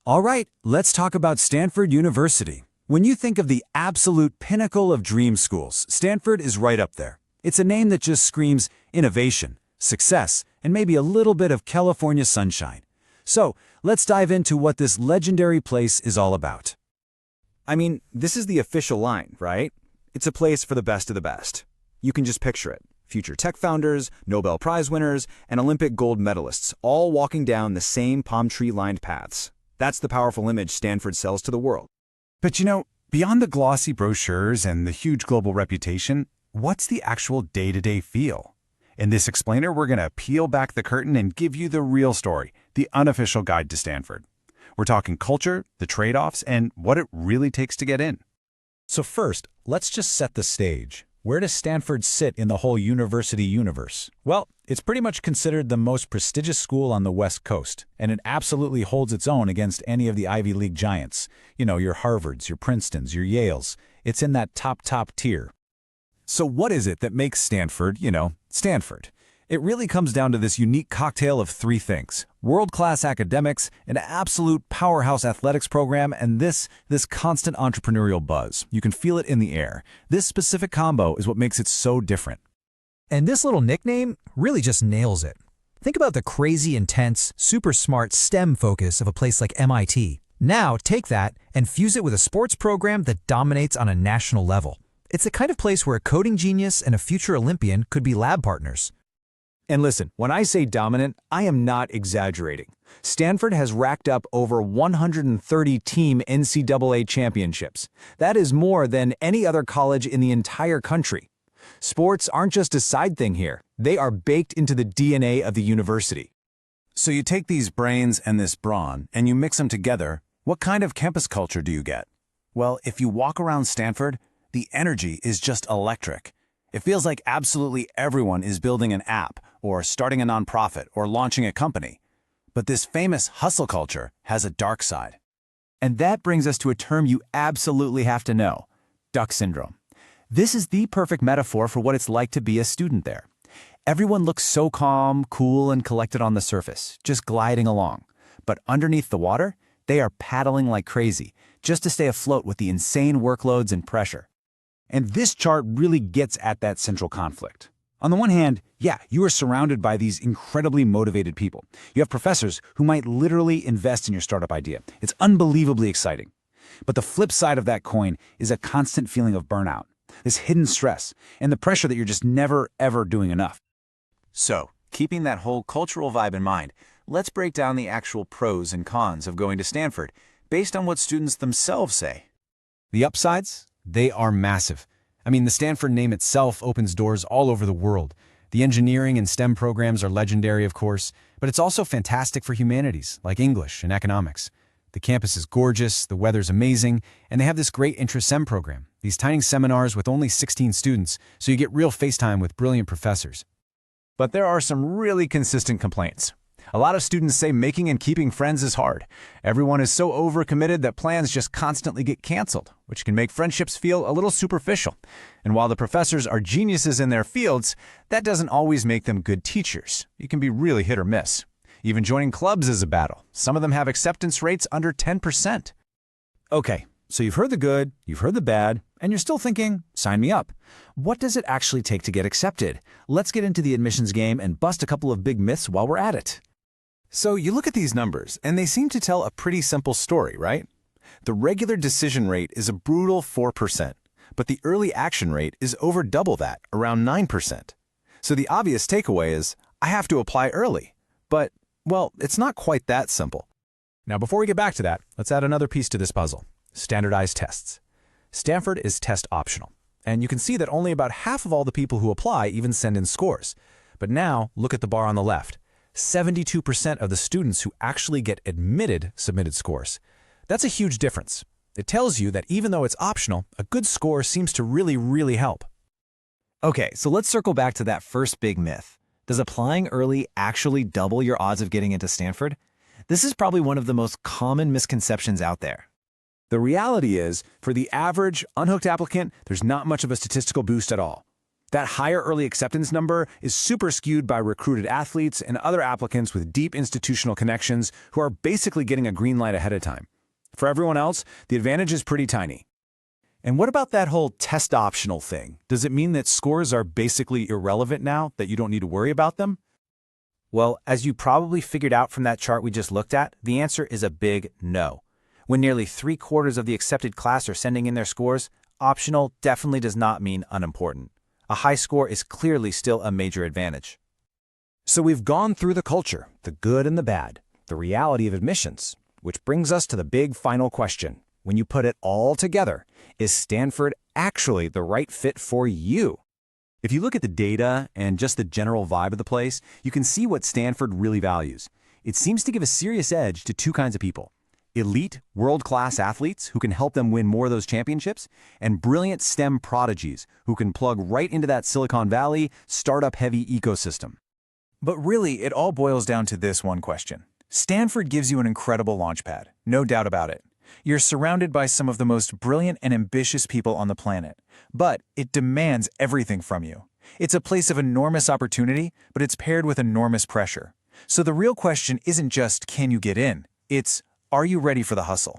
All right, let's talk about Stanford University. When you think of the absolute pinnacle of dream schools, Stanford is right up there. It's a name that just screams innovation, success, and maybe a little bit of California sunshine. So, let's dive into what this legendary place is all about. I mean, this is the official line, right? It's a place for the best of the best. You can just picture it. Future tech founders, Nobel Prize winners, and Olympic gold medalists all walking down the same palm tree-lined paths. That's the powerful image Stanford sells to the world. But beyond the glossy brochures and the huge global reputation, what's the actual day-to-day feel? In this explainer, we're going to peel back the curtain and give you the real story, the unofficial guide to Stanford. We're talking culture, the trade-offs, and what it really takes to get in. So first, let's just set the stage. Where does Stanford sit in the whole university universe? Well, it's pretty much considered the most prestigious school on the West Coast, and it absolutely holds its own against any of the Ivy League giants. Your Harvards, your Princetons, your Yales. It's in that top tier. So what is it that makes Stanford, Stanford? It really comes down to this unique cocktail of three things: world-class academics, an absolute powerhouse athletics program, and this constant entrepreneurial buzz. You can feel it in the air. This specific combo is what makes it so different. And this little nickname really just nails it. Think about the crazy, intense, super smart STEM focus of a place like MIT. Now take that and fuse it with a sports program that dominates on a national level. It's the kind of place where a coding genius and a future Olympian could be lab partners. And listen, when I say dominant, I am not exaggerating. Stanford has racked up over 130 team NCAA championships. That is more than any other college in the entire country. Sports aren't just a side thing here. They are baked into the DNA of the university. So you take these brains and this brawn, and you mix them together. What kind of campus culture do you get? Well, if you walk around Stanford, the energy is just electric. It feels like absolutely everyone is building an app, or starting a nonprofit, or launching a company. But this famous hustle culture has a dark side. And that brings us to a term you absolutely have to know: duck syndrome. This is the perfect metaphor for what it's like to be a student there. Everyone looks so calm, cool, and collected on the surface, just gliding along. But underneath the water, they are paddling like crazy, just to stay afloat with the insane workloads and pressure. And this chart really gets at that central conflict. On the one hand, you are surrounded by these incredibly motivated people. You have professors who might literally invest in your startup idea. It's unbelievably exciting. But the flip side of that coin is a constant feeling of burnout, this hidden stress, and the pressure that you're just never, ever doing enough. So, keeping that whole cultural vibe in mind, let's break down the actual pros and cons of going to Stanford based on what students themselves say. The upsides? They are massive. I mean, the Stanford name itself opens doors all over the world. The engineering and STEM programs are legendary, of course, but it's also fantastic for humanities, like English and economics. The campus is gorgeous, the weather's amazing, and they have this great Intra-SEM program, these tiny seminars with only 16 students, so you get real face time with brilliant professors. But there are some really consistent complaints. A lot of students say making and keeping friends is hard. Everyone is so overcommitted that plans just constantly get canceled, which can make friendships feel a little superficial. And while the professors are geniuses in their fields, that doesn't always make them good teachers. It can be really hit or miss. Even joining clubs is a battle. Some of them have acceptance rates under 10%. Okay, so you've heard the good, you've heard the bad, and you're still thinking, sign me up. What does it actually take to get accepted? Let's get into the admissions game and bust a couple of big myths while we're at it. So you look at these numbers, and they seem to tell a pretty simple story, right? The regular decision rate is a brutal 4%, but the early action rate is over double that, around 9%. So the obvious takeaway is, I have to apply early. But, well, it's not quite that simple. Now, before we get back to that, let's add another piece to this puzzle: standardized tests. Stanford is test optional, and you can see that only about half of all the people who apply even send in scores. But now, look at the bar on the left. 72% of the students who actually get admitted submitted scores. That's a huge difference. It tells you that even though it's optional, a good score seems to really help. Okay, so let's circle back to that first big myth. Does applying early actually double your odds of getting into Stanford? This is probably one of the most common misconceptions out there. The reality is, for the average, unhooked applicant, there's not much of a statistical boost at all. That higher early acceptance number is super skewed by recruited athletes and other applicants with deep institutional connections who are basically getting a green light ahead of time. For everyone else, the advantage is pretty tiny. And what about that whole test optional thing? Does it mean that scores are basically irrelevant now, that you don't need to worry about them? Well, as you probably figured out from that chart we just looked at, the answer is a big no. When nearly 3/4 of the accepted class are sending in their scores, optional definitely does not mean unimportant. A high score is clearly still a major advantage. So we've gone through the culture, the good and the bad, the reality of admissions, which brings us to the big final question. When you put it all together, is Stanford actually the right fit for you? If you look at the data and just the general vibe of the place, you can see what Stanford really values. It seems to give a serious edge to two kinds of people: elite, world-class athletes who can help them win more of those championships, and brilliant STEM prodigies who can plug right into that Silicon Valley, startup-heavy ecosystem. But really, it all boils down to this one question. Stanford gives you an incredible launchpad, no doubt about it. You're surrounded by some of the most brilliant and ambitious people on the planet, but it demands everything from you. It's a place of enormous opportunity, but it's paired with enormous pressure. So the real question isn't just, can you get in? It's, are you ready for the hustle?